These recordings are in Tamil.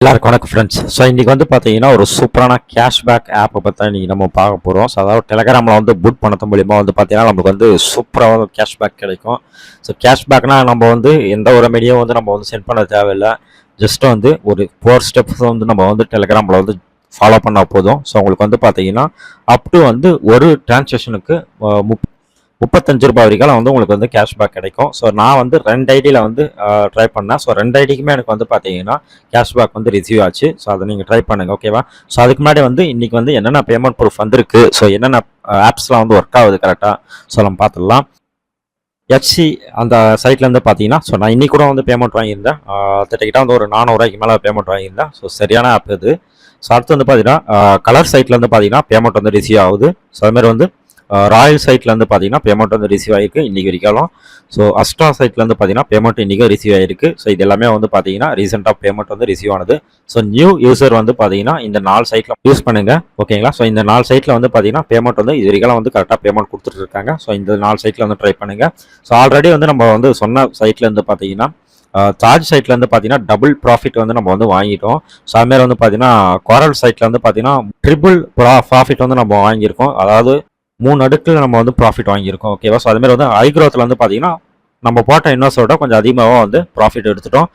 எல்லாருக்கும் வணக்கம் ஃப்ரெண்ட்ஸ். ஸோ இன்றைக்கி வந்து பார்த்தீங்கன்னா ஒரு சூப்பரான கேஷ்பேக் ஆப்பை பற்றி இன்றைக்கி நம்ம பார்க்க போகிறோம். ஸோ அதாவது டெலகிராமில் வந்து புட் பண்ணது மூலிமா வந்து பார்த்தீங்கன்னா நமக்கு வந்து சூப்பராக கேஷ்பேக் கிடைக்கும். ஸோ கேஷ்பேக்னால் நம்ம வந்து எந்த ஒரு மீடியாவும் வந்து நம்ம வந்து சென்ட் பண்ண தேவையில்லை. ஜஸ்ட் வந்து ஒரு 4 ஸ்டெப்ஸ் வந்து நம்ம வந்து டெலகிராமில் வந்து ஃபாலோ பண்ணால் போதும். ஸோ உங்களுக்கு வந்து பார்த்தீங்கன்னா அப் டு வந்து ஒரு டிரான்சாக்ஷனுக்கு 35 ரூபாய் வரைக்கும் வந்து உங்களுக்கு வந்து கேஷ்பேக் கிடைக்கும். ஸோ நான் வந்து 2 ஐடியில் வந்து ட்ரை பண்ணேன். ஸோ 2 ஐடிக்குமே எனக்கு வந்து பார்த்தீங்கன்னா கேஷ்பேக் வந்து ரிசீவ் ஆச்சு. ஸோ அதை நீங்கள் ட்ரை பண்ணுங்கள், ஓகேவா? ஸோ அதுக்கு முன்னாடி வந்து இன்றைக்கி வந்து என்னென்ன பேமெண்ட் ப்ரூஃப் வந்திருக்கு, ஸோ என்னென்ன ஆப்ஸ்லாம் வந்து ஒர்க் ஆகுது கரெக்டாக, ஸோ நம்ம பார்த்துடலாம். ஹெச்சி அந்த சைட்லேருந்து பார்த்தீங்கன்னா ஸோ நான் இன்றைக்கி கூட வந்து பேமெண்ட் வாங்கியிருந்தேன். கிட்டத்தட்ட வந்து ஒரு 400 ரூபாய்க்கு மேலே பேமெண்ட் வாங்கியிருந்தேன். ஸோ சரியான ஆப் இது. ஸோ அடுத்து வந்து பார்த்தீங்கன்னா கலர் சைட்லேருந்து பார்த்தீங்கன்னா பேமெண்ட் வந்து ரிசீவ் ஆகுது. ஸோ அதுமாதிரி வந்து ராயல் சைட்லேருந்து பார்த்தீங்கன்னா பேமெண்ட் வந்து ரிசீவ் ஆகிருக்கு இன்றைக்கி வரைக்கும். ஸோ அஸ்ட்ரா சைட்லேருந்து பார்த்தீங்கன்னா பேமெண்ட் இன்றைக்கும் ரிசீவ் ஆகிருக்கு. ஸோ இது எல்லாமே வந்து பார்த்தீங்கன்னா ரீசெண்டாக பேமெண்ட் வந்து ரிசீவ் ஆனது. ஸோ நியூ யூசர் வந்து பார்த்தீங்கன்னா இந்த 4 சைட்டில் யூஸ் பண்ணுங்கள், ஓகேங்களா? ஸோ இந்த 4 சைட்டில் வந்து பார்த்தீங்கன்னா பேமெண்ட் வந்து இது வரைக்கும் வந்து கரெக்டாக பேமெண்ட் கொடுத்துட்டு இருக்காங்க. ஸோ இந்த 4 சைட்டில் வந்து ட்ரை பண்ணுங்கள். ஸோ ஆல்ரெடி வந்து நம்ம வந்து சொன்ன சைட்லேருந்து பார்த்தீங்கன்னா சார்ஜ் சைட்லேருந்து பார்த்தீங்கன்னா டபுள் ப்ராஃபிட் வந்து நம்ம வந்து வாங்கிட்டோம். ஸோ அதுமாதிரி வந்து பார்த்தீங்கன்னா குவாரல் சைட்டில் வந்து பார்த்தீங்கன்னா ட்ரிபிள் ப்ராஃபிட் வந்து நம்ம வாங்கியிருக்கோம். அதாவது 3 அடுக்கில் நம்ம வந்து ப்ராஃபிட் வாங்கியிருக்கோம், ஓகேவா? ஸோ அதுமாதிரி வந்து ஐக்ரோத்தில் வந்து பார்த்தீங்கன்னா நம்ம போட்ட இன்வெஸ்ட்டை விட கொஞ்சம் அதிகமாக வந்து ப்ராஃபிட் எடுத்துட்டோம்.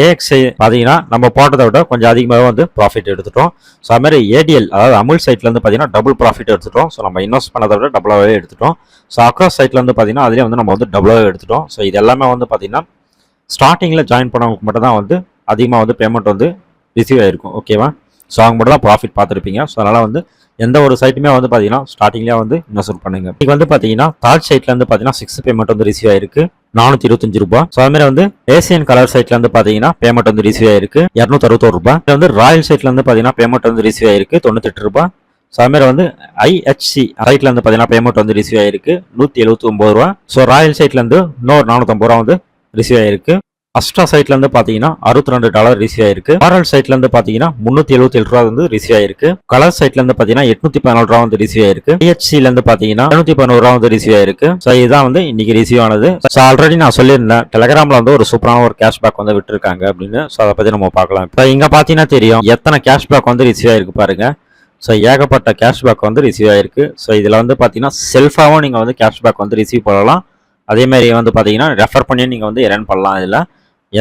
ஏஎக்ஸ்ஐ பார்த்தீங்கன்னா நம்ம போட்டதை விட கொஞ்சம் அதிகமாக வந்து ப்ராஃபிட் எடுத்துட்டோம். ஸோ அதுமாதிரி ஏடிஎல் அதாவது அமுல் சைட்லேருந்து பார்த்தீங்கன்னா டபுள் ப்ராஃபிட் எடுத்துட்டோம். ஸோ நம்ம இன்வெஸ்ட் பண்ணதை விட டபுளாகவே எடுத்துட்டோம். ஸோ அக்ராஸ் சைட்லேருந்து பார்த்தீங்கன்னா அதுலேயே வந்து நம்ம வந்து டபுளாகவே எடுத்துட்டோம். ஸோ இது எல்லாமே வந்து பார்த்தீங்கன்னா ஸ்டார்டிங்கில் ஜாயின் பண்ணவங்களுக்கு மட்டும் தான் வந்து அதிகமாக வந்து பேமெண்ட் வந்து ரிசீவ் ஆகிருக்கும், ஓகேவா? ஸோ அவங்க மட்டும் தான் ப்ராஃபிட் பார்த்துருப்பீங்க. ஸோ அதனால் வந்து எந்த ஒரு சைட்டுமே வந்து பார்த்தீங்கன்னா ஸ்டார்டிங்லேயே வந்து இன்வெஸ்ட் பண்ணுங்க. இன்றைக்கி வந்து பார்த்தீங்கன்னா தாஜ் சைட்லேருந்து பார்த்தீங்கன்னா 6 பேமெண்ட் வந்து ரிசீவ் ஆயிருக்கு 425 ரூபாய். ஸோ அதுமாதிரி வந்து ஏசியன் கலர் சைட்லேருந்து பார்த்தீங்கன்னா பேமெண்ட் வந்து ரிசீவ் ஆயிருக்கு 261 ரூபாய். இது வந்து ராயல் சைட்லேருந்து பார்த்தீங்கன்னா பேமெண்ட் வந்து ரிசீவ் ஆயிருக்கு 98 ரூபாய். ஸோ அதுமாதிரி வந்து ஐஹெச்சி சைட்லேருந்து பார்த்தீங்கன்னா பேமெண்ட் வந்து ரிசீவ் ஆயிருக்கு 179 ரூபா. ஸோ ராயல் சைட்லேருந்து இன்னொரு 450 ரூபா வந்து ரிசீவ் ஆயிருக்கு. அஸ்ட்ரா சைட்லேருந்து பார்த்தீங்கன்னா $62 ரிசீவ் ஆயிருக்கு. ஆர்எல் சைட்லேருந்து பார்த்தீங்கன்னா 377 ரூபா வந்து ரிசீவ் ஆயிருக்கு. கலர் சைட்லேருந்து பார்த்தீங்கன்னா 814 ரூபா வந்து ரிசீவ் ஆயிருக்கு. ஐஹெச்சிலேருந்து பார்த்தீங்கன்னா 211 ரூபா வந்து ரிசீவ் ஆயிருக்கு. ஸோ இதுதான் வந்து இன்னைக்கு ரிசீவ் ஆனது. ஸோ ஆல்ரெடி நான் சொல்லியிருந்தேன் டெலகிராமில் வந்து ஒரு சூப்பரான ஒரு கேஷ்பேக் வந்து விட்டுருக்காங்க அப்படின்னு. ஸோ அதை பற்றி நம்ம பார்க்கலாம். இப்போ இங்கே பார்த்தீங்கன்னா தெரியும் எத்தனை கேஷ்பேக் வந்து ரிசீவ் ஆயிருக்கு பாருங்க. ஸோ ஏகப்பட்ட கேஷ்பேக் வந்து ரிசீவ் ஆயிருக்கு. ஸோ இதில் வந்து பார்த்தீங்கன்னா செல்ஃபாகவும் நீங்கள் வந்து கேஷ்பேக் வந்து ரிசீவ் பண்ணலாம். அதேமாதிரி வந்து பார்த்தீங்கன்னா ரெஃபர் பண்ணி நீங்கள் வந்து எர்ன் பண்ணலாம். இதில்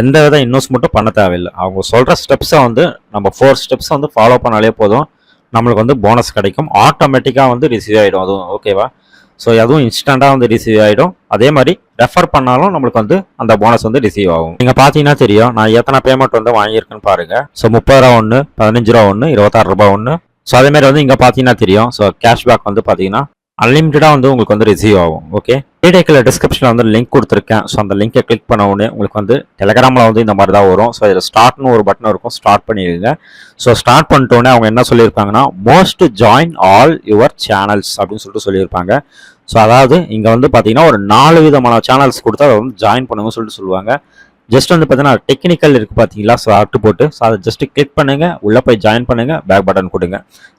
எந்த வித இன்வெஸ்ட்மெண்ட்டும் பண்ண தேவையில்லை. அவங்க சொல்கிற ஸ்டெப்ஸை வந்து நம்ம 4 ஸ்டெப்ஸை வந்து ஃபாலோ பண்ணாலே போதும், நம்மளுக்கு வந்து போனஸ் கிடைக்கும். ஆட்டோமேட்டிக்காக வந்து ரிசீவ் ஆகிடும் அதுவும், ஓகேவா? ஸோ அதுவும் இன்ஸ்டண்ட்டாக வந்து ரிசீவ் ஆகிடும். அதே மாதிரி ரெஃபர் பண்ணாலும் நம்மளுக்கு வந்து அந்த போனஸ் வந்து ரிசீவ் ஆகும். நீங்கள் பார்த்தீங்கன்னா தெரியும் நான் எத்தனை பேமெண்ட் வந்து வாங்கியிருக்குன்னு பாருங்கள். ஸோ 30 ரூபா ஒன்று, 15 ரூபா ஒன்று, 26 ரூபா ஒன்று. ஸோ அதேமாதிரி வந்து இங்கே பார்த்தீங்கன்னா தெரியும். ஸோ கேஷ்பேக் வந்து பார்த்தீங்கன்னா அன்லிமிட்டடாக வந்து உங்களுக்கு வந்து ரிசீவ் ஆகும், ஓகே? வீடியோக்குள்ள டிஸ்கிரிப்ஷனில் வந்து லிங்க் கொடுத்துருக்கேன். ஸோ அந்த லிங்கை கிளிக் பண்ண உடனே உங்களுக்கு வந்து டெலகிராமில் வந்து இந்த மாதிரி தான் வரும். ஸோ இதில் ஸ்டார்ட்னு ஒரு பட்டன் இருக்கும், ஸ்டார்ட் பண்ணிடுங்க. ஸோ ஸ்டார்ட் பண்ணிட்டோடனே அவங்க என்ன சொல்லியிருப்பாங்கன்னா most join all your channels அப்படின்னு சொல்லிட்டு சொல்லியிருப்பாங்க. ஸோ அதாவது இங்கே வந்து பார்த்தீங்கன்னா ஒரு 4 விதமான சேனல்ஸ் கொடுத்து அதை வந்து ஜாயின் பண்ணுங்கன்னு சொல்லிட்டு சொல்லுவாங்க. ஜஸ்ட் வந்து பார்த்தீங்கன்னா டெக்னிக்கல் இருக்குது பார்த்தீங்களா? ஸோ அட்டு போட்டு ஸோ அதை ஜஸ்ட் கிளிக் பண்ணுங்கள், உள்ளே போய் ஜாயின் பண்ணுங்கள், பேக் பட்டன் கொடுங்க.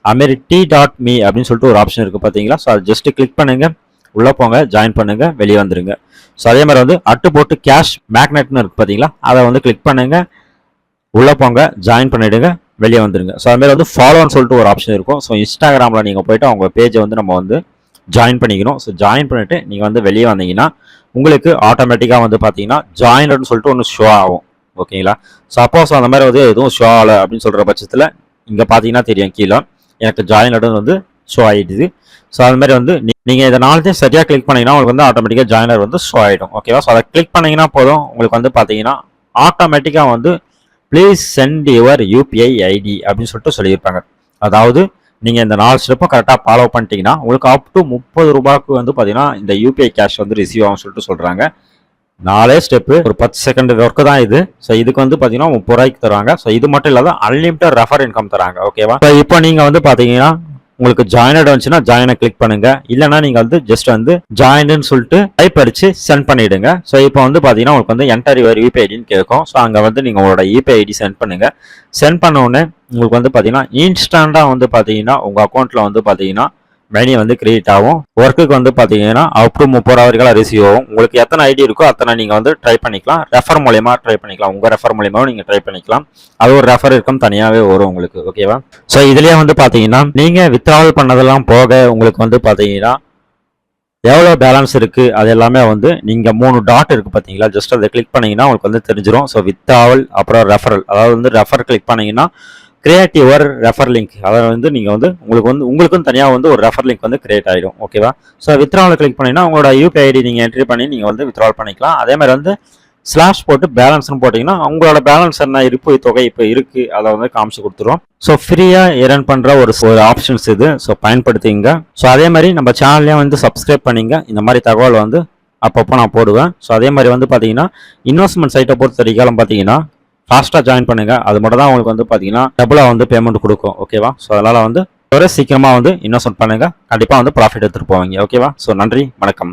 அதுமாரி t.me அப்படின்னு சொல்லிட்டு ஒரு ஆப்ஷன் இருக்குது பார்த்தீங்களா? ஸோ அதை ஜஸ்ட் கிளிக் பண்ணுங்கள், உள்ளே போங்க, ஜாயின் பண்ணுங்கள், வெளியே வந்துடுங்க. ஸோ அதே மாதிரி வந்து அட்டு போட்டு கேஷ் மேக்னெட்னு இருக்குது பார்த்தீங்களா? அதை வந்து கிளிக் பண்ணுங்கள், உள்ளே போங்க, ஜாயின் பண்ணிவிடுங்க, வெளியே வந்துடுங்க. ஸோ அதுமாதிரி வந்து ஃபாலோன்னு சொல்லிட்டு ஒரு ஆப்ஷன் இருக்கும். ஸோ இன்ஸ்டாகிராமில் நீங்கள் போய்ட்டு அவங்க பேஜை வந்து நம்ம வந்து ஜாயின் பண்ணிக்கணும். ஸோ ஜாயின் பண்ணிவிட்டு நீங்கள் வந்து வெளியே வந்தீங்கன்னா உங்களுக்கு ஆட்டோமேட்டிக்காக வந்து பார்த்தீங்கன்னா ஜாயின்ட்னு சொல்லிட்டு ஒன்று ஷோ ஆகும், ஓகேங்களா? சப்போஸ் அந்த மாதிரி வந்து எதுவும் ஷோ ஆகலை அப்படின்னு சொல்கிற பட்சத்தில் இங்கே பார்த்தீங்கன்னா தெரியும் கீழே எனக்கு ஜாயின்ட்னு வந்து ஷோ ஆகிடுது. ஸோ அது மாதிரி வந்து நீங்கள் இதை 4 சரியாக கிளிக் பண்ணிங்கன்னா உங்களுக்கு வந்து ஆட்டோமேட்டிக்காக ஜாயினர் வந்து ஷோ ஆகிடும், ஓகேவா? ஸோ அதை கிளிக் பண்ணிங்கன்னா போதும் உங்களுக்கு வந்து பார்த்தீங்கன்னா ஆட்டோமேட்டிக்காக வந்து please send your UPI ID அப்படின்னு சொல்லிட்டு சொல்லியிருப்பாங்க. அதாவது நீங்கள் இந்த 4 ஸ்டெப்பும் கரெக்டாக ஃபாலோ பண்ணிட்டீங்கன்னா உங்களுக்கு அப் டு 30 ரூபாய்க்கு வந்து பார்த்தீங்கன்னா இந்த யூபிஐ கேஷ் வந்து ரிசீவ் ஆகும் சொல்லிட்டு சொல்கிறாங்க. 4 ஸ்டெப்பு ஒரு 10 செகண்ட் ஒர்க்கு தான் இது. ஸோ இதுக்கு வந்து பார்த்தீங்கன்னா 30 ரூபாய்க்கு தருவாங்க. ஸோ இது மட்டும் இல்லாத அன்லிமிட்டட் ரெஃபர் இன்கம் தராங்க, ஓகேவா? ஸோ இப்போ நீங்கள் வந்து பார்த்தீங்கன்னா உங்களுக்கு ஜாயினட் வந்துச்சுன்னா ஜாயினை கிளிக் பண்ணுங்க. இல்லைன்னா நீங்கள் வந்து ஜஸ்ட் வந்து ஜாயின்னு சொல்லிட்டு டைப் அடிச்சு சென்ட் பண்ணிடுங்க. ஸோ இப்போ வந்து பார்த்தீங்கன்னா உங்களுக்கு வந்து என்டர் யுவர் யூபிஐ ஐடின்னு கேட்கும். ஸோ அங்கே வந்து நீங்கள் உங்களோட யூபிஐ ஐடி சென்ட் பண்ணுங்க. சென்ட் பண்ண உடனே உங்களுக்கு வந்து பார்த்தீங்கன்னா இன்ஸ்டண்ட்டாக வந்து பார்த்தீங்கன்னா உங்கள் அக்கௌண்ட்டில் வந்து பார்த்தீங்கன்னா மணி வந்து கிரியேட் ஆகும். ஒர்க்குக்கு வந்து பார்த்தீங்கன்னா அப் டு 30 ஹவர்களாக ரிசீவ் ஆகும். உங்களுக்கு எத்தனை ஐடி இருக்கோ அத்தனை நீங்கள் வந்து ட்ரை பண்ணிக்கலாம். ரெஃபர் மூலயமா ட்ரை பண்ணிக்கலாம். உங்கள் ரெஃபர் மூலியமாகவும் நீங்கள் ட்ரை பண்ணிக்கலாம். அது ஒரு ரெஃபர் இருக்கும் தனியாகவே வரும் உங்களுக்கு. ஓகேவா? ஸோ இதுலேயே வந்து பார்த்தீங்கன்னா நீங்கள் வித்ட்ராவல் பண்ணதெல்லாம் போக உங்களுக்கு வந்து பார்த்தீங்கன்னா எவ்வளோ பேலன்ஸ் இருக்குது அது எல்லாமே வந்து நீங்கள் 3 டாட் இருக்குது பார்த்தீங்களா, ஜஸ்ட் அதை கிளிக் பண்ணிங்கன்னா உங்களுக்கு வந்து தெரிஞ்சிடும். ஸோ வித்ட்ராவல் அப்புறம் ரெஃபரல், அதாவது வந்து ரெஃபர் கிளிக் பண்ணிங்கன்னா கிரியேட் யுவர் ரெஃபர் லிங்க், அதை வந்து நீங்கள் வந்து உங்களுக்கும் தனியாக வந்து ஒரு ரெஃபர் லிங்க் வந்து கிரியேட் ஆகிடும். ஓகேவா? ஸோ வித்ட்ராவல் கிளிக் பண்ணிங்கன்னா உங்களோட யூபிஐ ஐடி நீங்கள் என்ட்ரி பண்ணி நீங்கள் வந்து வித்ட்ராவல் பண்ணிக்கலாம். அதே மாதிரி வந்து ஸ்லாஷ் போட்டு பேலன்ஸ்னு போட்டிங்கன்னா உங்களோட பேலன்ஸ் என்ன இருப்பு தொகை இப்போ இருக்குது அதை வந்து காமிச்சு கொடுத்துருவோம். ஸோ ஃப்ரீயாக ஏர்ன் பண்ணுற ஒரு ஆப்ஷன்ஸ் இது. ஸோ பயன்படுத்திங்க. ஸோ அதே மாதிரி நம்ம சேனல்லையும் வந்து சப்ஸ்கிரைப் பண்ணிங்க. இந்த மாதிரி தகவல் வந்து அப்பப்போ நான் போடுவேன். ஸோ அதே மாதிரி வந்து பார்த்தீங்கன்னா இன்வெஸ்ட்மெண்ட் சைட்டை பொறுத்த வரைக்கும் பார்த்தீங்கன்னா ஃபாஸ்ட்டாக ஜாயின் பண்ணுங்கள். அது மட்டும் தான் உங்களுக்கு வந்து பார்த்தீங்கன்னா டபுளாக வந்து பேமெண்ட் கொடுக்கும். ஓகேவா? ஸோ அதனால் வந்து ஒரு சீக்கிரமாக வந்து இன்வெஸ்ட்மெண்ட் பண்ணுங்கள். கண்டிப்பாக வந்து ப்ராஃபிட் எடுத்துகிட்டு போவீங்க. ஓகேவா? ஸோ நன்றி, வணக்கம்.